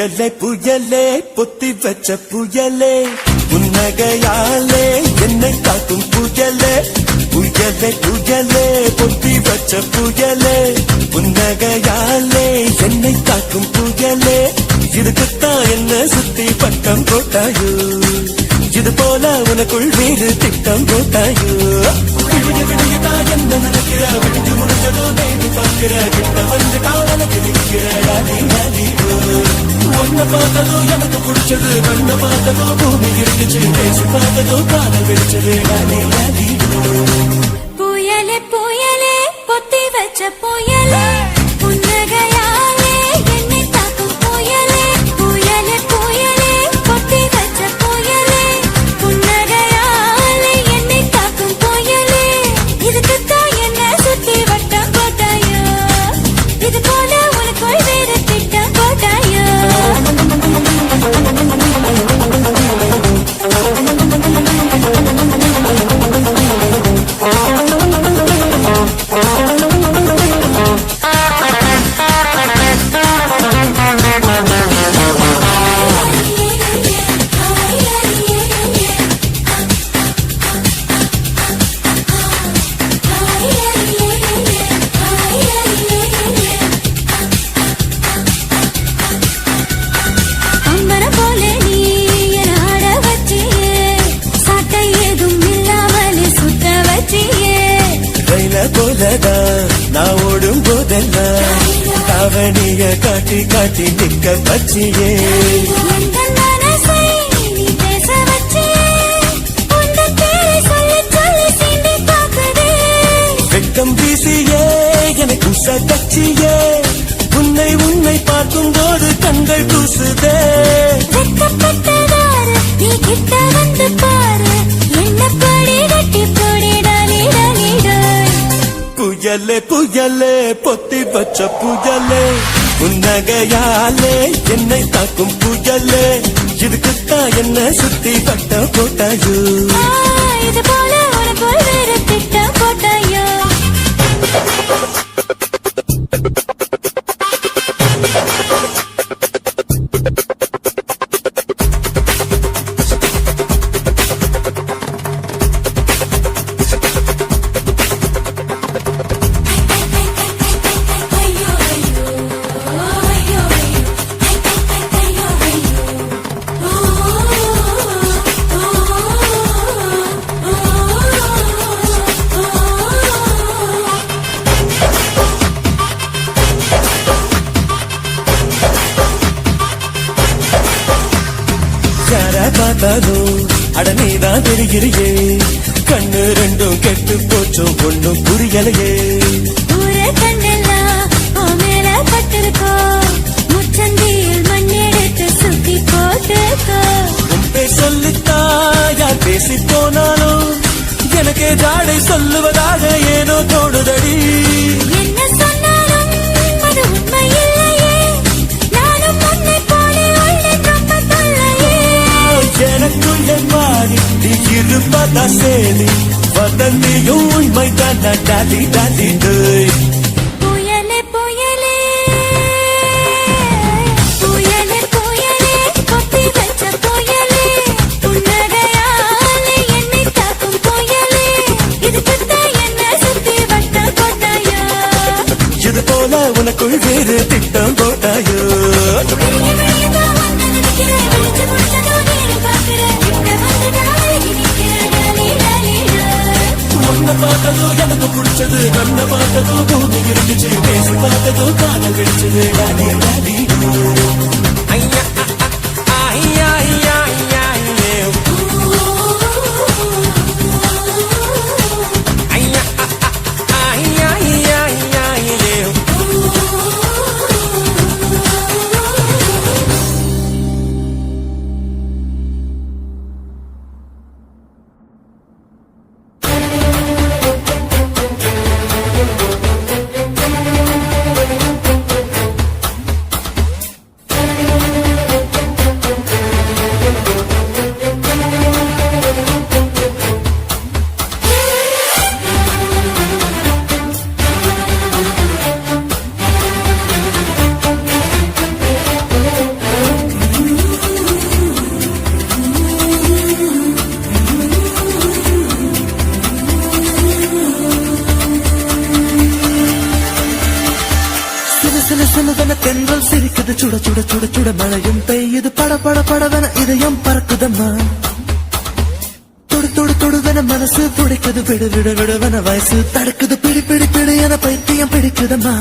புயலே புயலே பொத்தி வச்ச புயலே புன்னகையாலே என்னை காக்கும் புயலே புயலே புயலே பொத்தி வச்ச புயலே புன்னகையாலே என்னை காக்கும் புயலே இதுக்குத்தான் என்ன சுத்தி பட்டம் போட்டாயோ இது போல உனக்குள் வேறு திட்டம் போட்டாயோ விடிய விடியதான் என்ன நினைக்கிற விடிஞ்சு முடிஞ்சதோ நேரி பார்க்கிற கிட்ட வந்து காவலுக்கு நிற்கிற ஒன்ன பார்த்ததோ எனக்கு பிடிச்சது கண்ண பார்த்ததோ பூமி இருந்துச்சு பேசி பார்த்ததோ காதல் வெடிச்சது புயலே புயலே பொத்தி வச்ச புயலே புன்னகையாலே என்னை தாக்கும் புயலே புயலே புயலே பொத்தி வச்ச புயலே புன்னகையாலே என்னை தாக்கும் புயலே இதுக்குத்தான் என்ன சுத்தி வட்டம் போட்டாயோ இது போல உனக்குள் வேறு திட்டம் போட்டாயோ நான் ஓடும் போதெல்லாம் தாவணிய காட்டி காட்டி நிக்க பச்சியே வெட்கம் வீசியே எனக்கு கச்சியே உன்னை உன்னை பார்க்கும் போது கண்கள் கூசுதே நீ கிட்ட வந்து பாரு என்ன படி கட்டி புயலே புயலே பொத்தி வச்ச புயலே புன்னகையாலே என்னை தாக்கும் புயலே இதுக்குத்தான் என்ன சுத்தி பட்ட போட்டாயோ இது போல உனக்குள் வேறு திட்டம் போட்டாயோ பார்த்தாலும் அடனேதான் தெரிகிறியே கண்ணு ரெண்டும் கெட்டு போச்சோம் ஒண்ணும் புரியலையே மேல பட்டிருக்கோ முச்சந்தியில் மண்ணெடுத்து சுத்தி போட்டுக்கோ உன் பேர் சொல்லித்தா யார் பேசி போனாலும் எனக்கே ஜாடை சொல்லுவதாக ஏனோ தோணுதடி என்ன சொன்னாலும் அது உண்மை இல்லையே நானும் உன்னை போல ரொம்ப தொல்லையே எனக்குள்ள மாறி நீ இருப்பதா சேரி வதந்தியும் உண்மைதான் டாடி டாடி புயலே புயலே புயலே புயலே கொத்தி வச்ச புயலே புன்னகையாலே என்னை தாக்கும் புயலே இதுக்குத்தான் என்ன சுத்தி வட்டம் போட்டாயோ இது போல உனக்குள் வேறு திட்டம் போட்டாயோ ஒன்ன பார்த்ததோ எனக்கு பிடிச்சது கண்ண பார்த்ததோ பூமி இருந்துச்சு பேசி பார்த்ததோ காதல் வெடிச்சது டாடி டாடி ஐயா ஐயா ஐயா ஐயா ஐயா ஐயா ஐயா ஐயா தென்றல் சிரிக்குது சுட சுட சுட சுட மழையும் பெய்யுது பட பட படவன இதயம் பறக்குதம்மா தொடு தொடு தொடுவன மனசு துடிக்குது விடு விடு விடுவன வயசு தடுக்குது பிடி பிடி பிடி என பைத்தியம் பிடிக்குதம்மா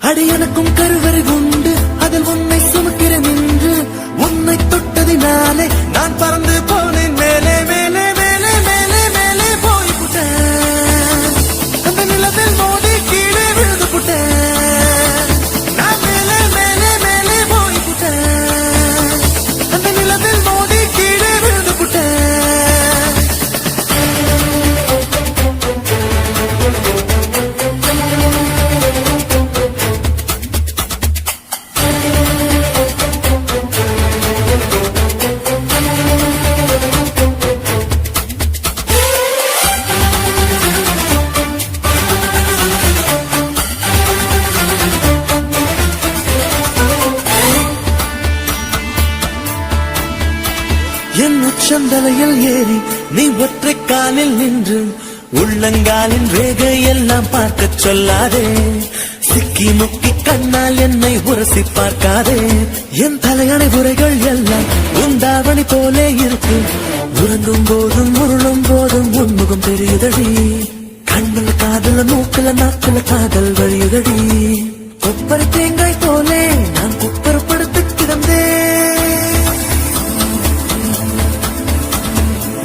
அடி எனக்கும் கருவறை உண்டு அதில் உன்னை சுமக்கிறேன் என்று உன்னை தொட்டதினாலே நான் பறந்து போனேன் மேலே மேலே மேலே மேலே மேலே போய்விட்டேன் அந்த நிலவில் மோதி கீழே விழுந்து விட்டேன் நான் மேலே மேலே மேலே போய்விட்டேன் அந்த நிலவில் மோதி கீழே விழுந்து விட்டேன் என் உச்சந்தலையில் ஏறி நீ ஒற்றை காலில் நின்று உள்ளங்காலின் ரேகை எல்லாம் பார்க்க சொல்லாதே சிக்கி முக்கி கண்ணால் என்னை உரசி பார்க்காதே என் தலையணை உரைகள் எல்லாம் உண்டாவணி போலே இருக்கு உறங்கும் போதும் உருளும் போதும் உன்முகம் தெரியுதடி கண்ணுல காதல மூக்குல நாக்குல காதல் வழியுதடி கொப்பரை தேங்காய் போலே நான் குப்பரப்படுத்து கிடந்தேன்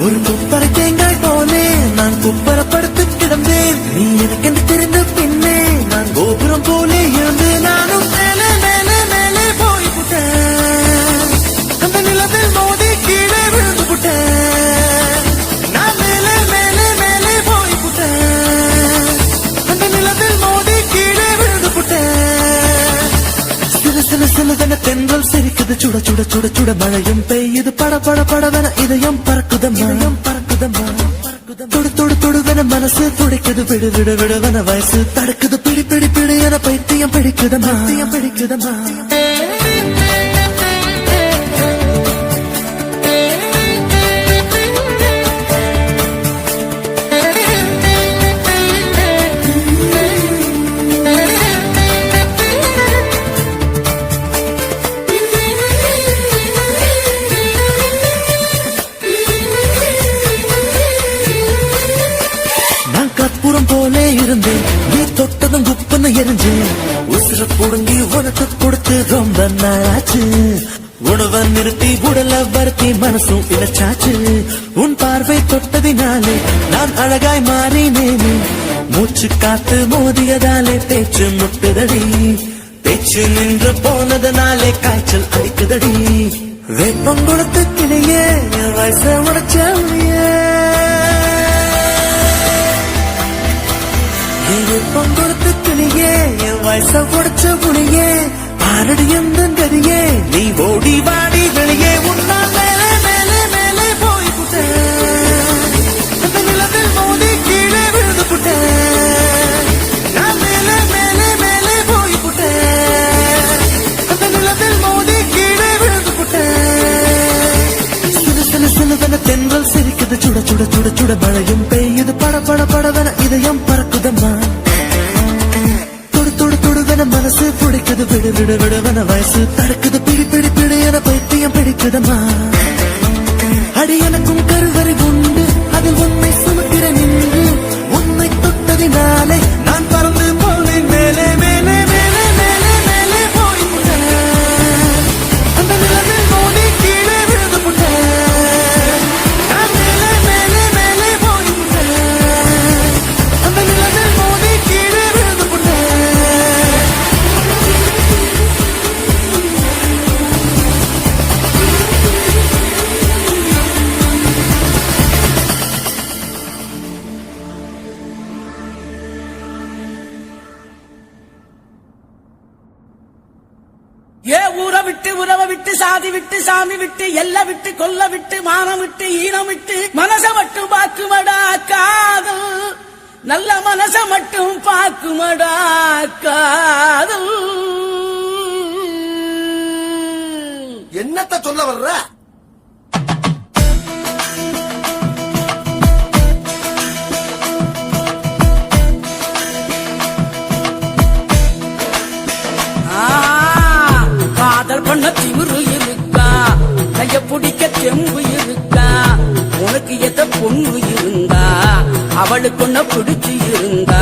ஒரு குப்பரை தேங்காய் போலே நான் குப்பரப்படுத்து கிடந்தேன் நீ எனக்கென்று தெரிந்த பின்னே நான் கோபுரம் போலே இருந்து நானும் மேலே மேலே மேலே போய்விட்டேன் அந்த நிலவில் மோதி கீழே விழுந்து விட்டேன் நான் மேலே மேலே மேலே போய்விட்டேன் அந்த நிலவில் மோதி கீழே விழுந்து விட்டேன் சில சில சிலதென தென்றல் சிரிக்குது சுட சுட சுட சுட மழையும் பெய்யுது பட பட படவன இதயம் பறக்குதம்மா தொடு தொடு தொடுவன மனசு துடிக்குது விடு விடு விடுவன வயசு தடுக்குது பிடி பிடி பிடி என பைத்தியம் பிடிக்குதம்மா பிடிக்குதம்மா கற்பூரம் போலே இருந்தேன் நீ தொட்டதும் குப்பன்னு எரிஞ்சு உசுர புடுங்கி உனக்கு கொடுத்து ரொம்ப நாளாச்சு உணவை நிறுத்தி உடல வருத்தி மனசும் இழைச்சாச்சு உன் பார்வை தொட்டதினாலே நான் அழகாய் மாறினேனே மூச்சு காத்து மோதியதாலே பேச்சு முட்டுதடி பேச்சு நின்று போனதனாலே காய்ச்சல் அடிக்குதடி வேப்பம் கொடுத்து கிளியே வயச உடைச்சே பொங்கொடுத்து கிளியே என் வயச உடைச்ச புளியே பாரடி எந்த கதியே நீ ஓடி வாடி வெளியே உன்னால் மேலே மேலே மேலே போய்விட்டேன் அந்த நிலவில் மோதி கீழே விழுந்து விட்டேன் நான் மேலே மேலே மேலே போய்விட்டேன் அந்த நிலவில் மோதி கீழே விழுந்து விட்டேன் சில சில சிலவன தென்றல் சிரிக்குது சுட சுட சுட சுட மழையும் பெய்யுது பட பட படவன இதயம் பறக்குதம்மா மனசு துடிக்குது விடு விடு விடுவன வயசு தடுக்குது பிடி பிடி பிடி என பைத்தியம் பிடிக்குதம்மா அடி எனக்கும் கருவறை உண்டு அதில் உன்னை சுமக்கிறேன் என்று உன்னை தொட்டதினாலே நான் பறந்து போனேன் மேலே மேலே மேலே மேலே மேலே போய்விட்டேன் அந்த நிலவில் மோதி கீழே விழுந்து விட்டேன் நான் மேலே மேலே மேலே போய்விட்டேன் அந்த நிலவில் மோதி கீழே விழுந்து விட்டேன் ஊரை விட்டு உறவை விட்டு சாதி விட்டு சாமி விட்டு எல்லை விட்டு கொல்ல விட்டு மானம் விட்டு ஈனம் விட்டு மனச மட்டும் பாக்குமடா காதல் நல்ல மனச மட்டும் பாக்குமடா காதல் என்னத்த சொல்ல வர்ற அவளுக்குன்ன பிடிச்சு இருந்தா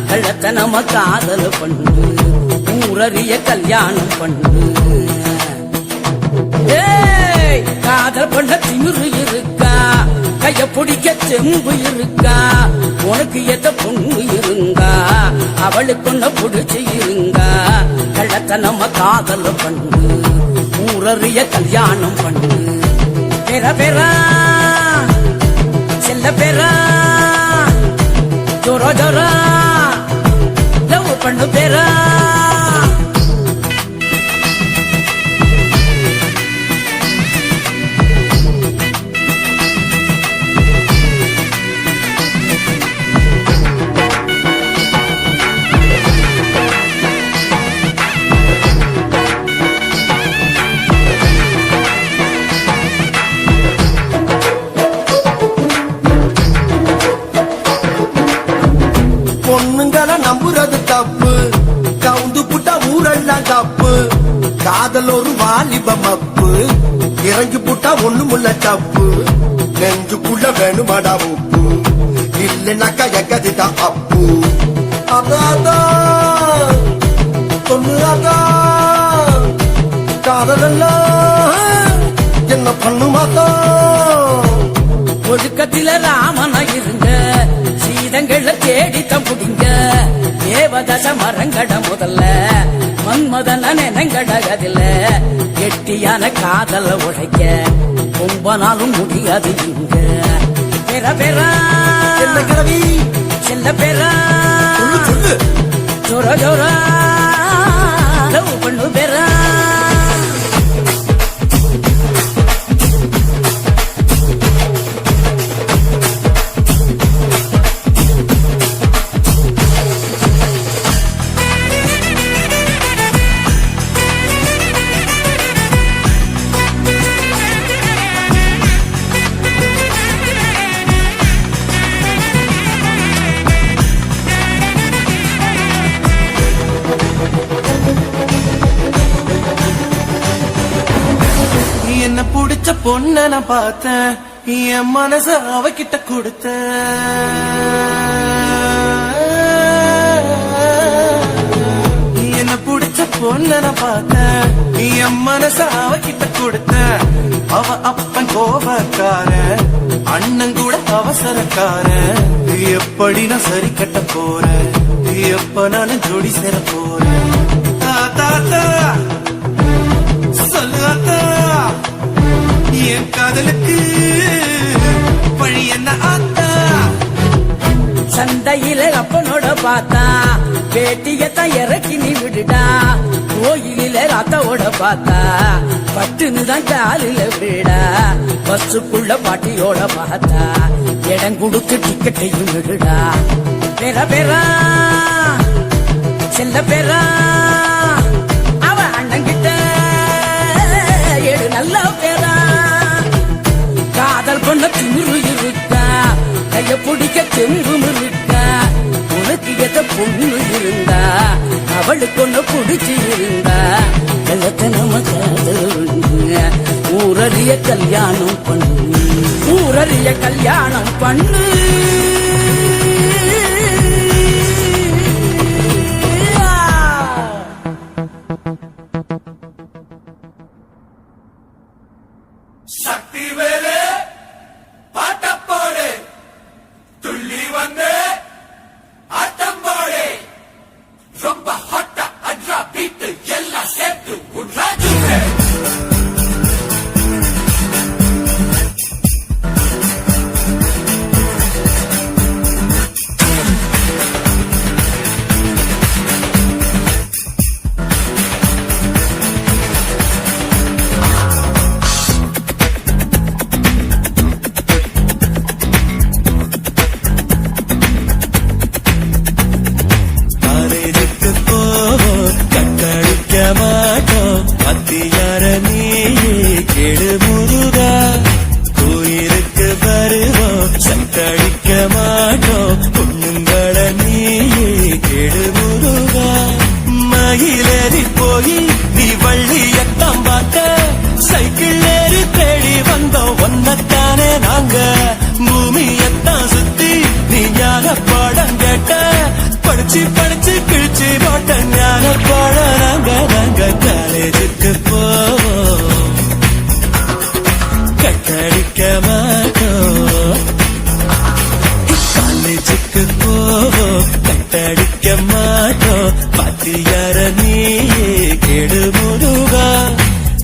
கள்ளத்தனம காதல் பண்ணு ஊரறிய கல்யாணம் பண்ணு ஏய், காதல் பண்ண திமிரு இருக்கா கைய பிடிக்க செம்பு இருக்கா உனக்கு எந்த பொண்ணு இருந்தா அவளுக்குன்ன பிடிச்சு இருந்தா கள்ளத்தனம காதல் பண்ணு ஊரறிய கல்யாணம் பண்ணு பெற பெறா செல்ல பெறா ஜோரா ஜோரா லவ் பண்ணு பெறா பொண்ணுங்களை நம்புறது தப்பு கவுந்து புட்டா ஊரெல்லாம் தப்பு காதல் ஒரு வாலிப மப்பு இறங்கி புட்டா ஒண்ணுமுள்ள தப்பு நெஞ்சுக்குள்ள வேணுமாடா உப்பு இல்லைனாக்கா எங்கதுதான் அப்பு அதான் பொண்ணு அதான் காதலெல்லாம் என்ன பண்ணுமாதான் ஒழுக்கத்தில ராமனா இருங்க சீதங்கள தேடித்தான் புடிங்க தேவதச மரங்கட முதல்ல மன்மதன நினைங்கடகதில்ல கெட்டியான காதல உழைக்க ரொம்ப நாளும் முடியாது இங்க பெற பெறா என்ன கிழவி செல்ல பெறா சொல்லு சொல்லு ஜோர ஜோரா லவ் பண்ணு பெறா என்ன புடிச்ச பொண்ண நான் பார்த்தேன் என் மனச அவகிட்ட கொடுத்தேன் என்ன புடிச்ச பொண்ண நான் பார்த்தேன் என் மனச அவகிட்ட கொடுத்தேன் அவ அப்பன் கோபக்கார அண்ணன் கூட அவசரக்கார எப்படி நான் சரி கட்ட போறேன் எப்ப நானும் ஜோடி சேர போறேன் தாத்தா சொல்லு அத்தா என் காதலுக்கு வழி என்ன ஆத்தா சந்தையில அப்பனோட பார்த்தா பேட்டியத்தான் இறக்கி நீ விடுடா கோயிலில அத்தாவோட பார்த்தா பட்டுன்னு தான் காலில விடா பஸ்ஸுக்குள்ள பாட்டியோட பார்த்தா இடம் கொடுத்து டிக்கெட்டையும் விடுடா பெற பெறா செல்ல பெறா அவ அண்ணங்கிட்ட ஏடு நல்ல பேரா காதல் பண்ண திமிரு இருக்கா கைய பிடிக்க தெம்பும் இருக்கா உனக்கு எத பொண்ணு இருந்தா அவளுக்கு ஒண்ணு பிடிச்சி இருந்தா கள்ளத்தனம காதல் ஊரறிய கல்யாணம் பண்ணு ஊரறிய கல்யாணம் பண்ணு சக்தி வேலு பாட்டப்பாடு துள்ளி வந்து ஆட்டம் பாடு ரொம்ப ஹாட்டா அட்ரா பீட்டு எல்லாம் சேர்த்து உட்ராஜு அத்தியார நீயே கெடு முருகா கோயிலுக்கு வருவோம் சங்கடிக்க மாட்டோம் பொண்ணுங்கள நீயே கெடு முருகா மயிலேறி போய் நீ வள்ளியத்தான் பார்த்த சைக்கிள் ஏறி தேடி வந்தோம் ஒன்னத்தானே நாங்க பூமியத்தான் சுத்தி நீ படிச்சு படிச்சு கிழிச்சு போட்ட ஞான பழம் நாங்க காலேஜுக்கு போவோம் கட்டடிக்க மாட்டோம் காலேஜுக்கு போவோம் கட்டடிக்க மாட்டோம் பாத்தியார நீயே கெடு முருகா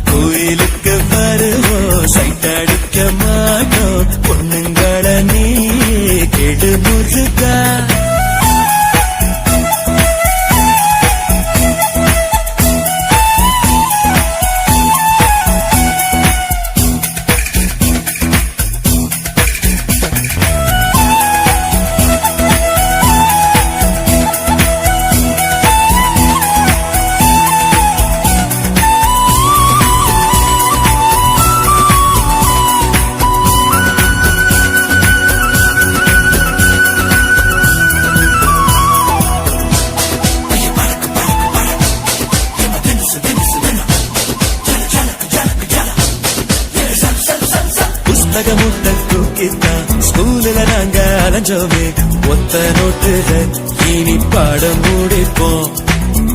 கோயிலுக்கு வருவோம் சைட் அடிக்க மாட்டோம் பொண்ணுங்கள நீயே கெடு முருகா புஸ்தகமுட்ட தூக்கித்தான் ஸ்கூல்ல நாங்க அலைஞ்சோமே ஒத்த நோட்டுல இனி பாடம் முடிப்போம்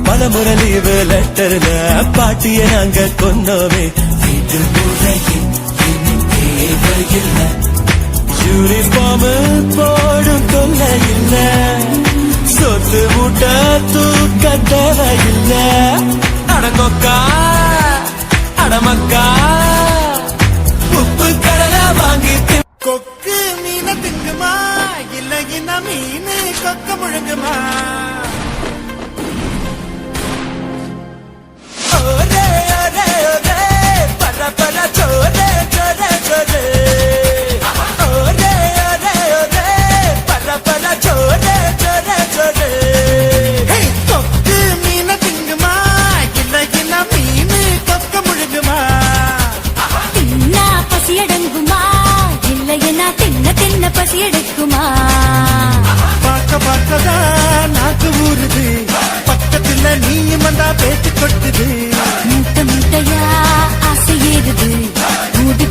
பலமுறை லீவு லெட்டர்ல பாட்டிய நாங்க கொண்டோமே வீட்டு முறையில் இனி தேவையில்லை யூனிஃபார்ம் போடும் தொல்லை இல்ல சொத்து மூட்டை தூக்க தேவையில்லை அடங்கொக்கா அடமக்கா உப்பு கடலை வாங்கி கொக்கு மீன திங்குமா இல்ல இன மீன் கொக்க முழுங்குமா ஒரே ஒரே ஒரே பர பர சோரே சோரே சோரே ஒரே ஒரே ஒரே பர பர சோரே சோரே சோரே கொக்கு மீன திங்குமா இல்ல இன மீன் கொக்க முழுங்குமா தின்னா பசியடங்குமா இல்லையனா தின்ன தின்ன பசியெடுக்குமா பார்க்க பார்க்கதான் நாக்கு ஊறுது பக்கத்துல நீயும் வந்தா பேச்சு கொட்டுது மூட்டை மூட்டையா ஆசை ஏறுது மூடி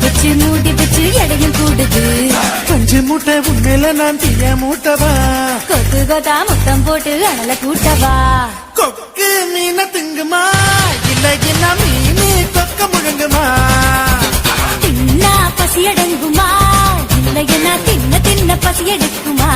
வச்சு எடையும் கூடுது கொஞ்சம் மூட்டை உண்மையில நான் தீய மூட்டவா கொத்து கொத்தா முத்தம் போட்டு அனல கூட்டவா கொக்கு மீன திங்குமா இல்ல இன மீன் கொக்க முழுங்குமா தின்னா பசியடங்குமா இல்லையனா தின்ன தின்ன பசியெடுக்குமா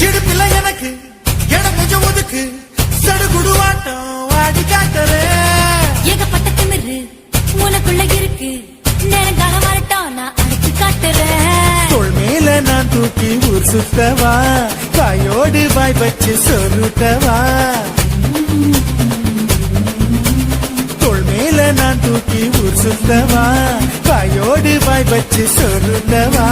இடுப்பில எனக்கு இடம் கொஞ்சம் ஒதுக்கு சடுகுடுவாட்டம் ஆடி காட்டுறேன் ஏகப்பட்ட திமிரு உனக்குள்ள இருக்கு நேரம் காண வரட்டும் நான் அழைச்சு காட்டுறேன் தோள் மேல நான் தூக்கி ஊர் சுத்தவா காயோடு வாய் வச்சு சொருட்டவா தோள் மேல நான் தூக்கி ஊர் சுத்தவா காயோடு வாய் வச்சு சொருட்டவா